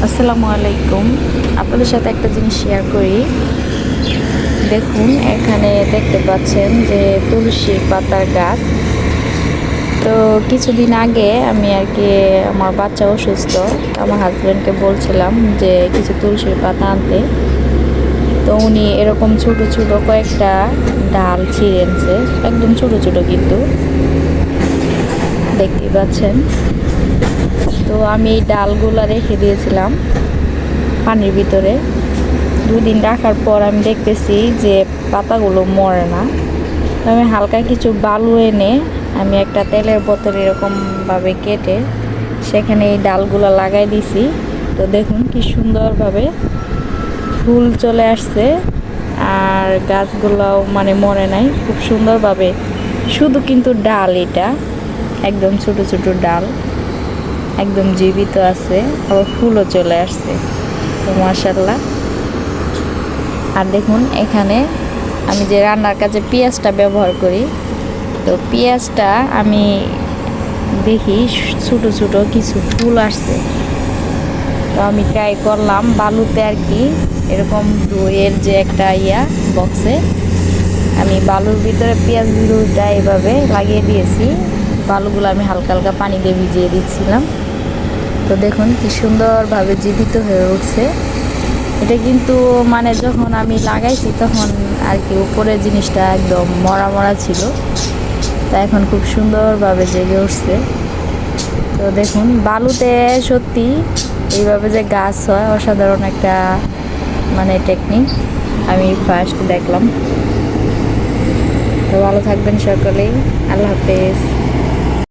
আসসালামু আলাইকুম। আপনাদের সাথে একটা জিনিস শেয়ার করি। দেখুন, এখানে দেখতে পাচ্ছেন যে তুলসী পাতার গাছ। তো কিছুদিন আগে আমি আর কি আমার বাচ্চা অসুস্থ, আমার হাজব্যান্ডকে বলছিলাম যে কিছু তুলসীর পাতা আনতে। তো উনি এরকম ছোট ছোট কয়েকটা ডাল ছিঁড়ে এনেছে, একদম ছোট ছোট, কিন্তু দেখতেই পাচ্ছেন। তো আমি এই ডালগুলা রেখে দিয়েছিলাম পানির ভিতরে। 2 দিন রাখার পর আমি দেখতেছি যে পাতাগুলো মরে না। তো আমি হালকা কিছু বালু এনে আমি একটা তেলের বোতল এরকমভাবে কেটে সেখানে এই ডালগুলো লাগাই দিছি। তো দেখুন কি সুন্দরভাবে ফুল চলে আসছে, আর গাছগুলোও মানে মরে নাই, খুব সুন্দরভাবে। শুধু কিন্তু ডাল, এটা একদম ছোট ছোট ডাল, একদম জীবিত আছে, আবার ফুলও চলে আসছে। তো মাশাআল্লাহ। আর দেখুন, এখানে আমি যে রান্নার কাজে পেঁয়াজটা ব্যবহার করি, তো পেঁয়াজটা আমি দেখি ছোটো ছোটো কিছু ফুল আসছে। তো আমি ট্রাই করলাম বালুতে আর কি, এরকম দইয়ের যে একটা বক্সে আমি বালুর ভিতরে পেঁয়াজগুলোটা এভাবে লাগিয়ে দিয়েছি। বালুগুলো আমি হালকা হালকা পানি দিয়ে ভিজিয়ে দিচ্ছিলাম। তো দেখুন কি সুন্দরভাবে জীবিত হয়ে উঠছে। এটা কিন্তু মানে যখন আমি লাগাইছি তখন আর কি উপরের জিনিসটা একদম মরা মরা ছিল, তা এখন খুব সুন্দরভাবে জেগে উঠছে। তো দেখুন, বালুতে সত্যি এইভাবে যে গাছ হয় অসাধারণ একটা মানে টেকনিক আমি ফার্স্ট দেখলাম। তো ভালো থাকবেন সকলেই, আল্লাহ হাফেজ।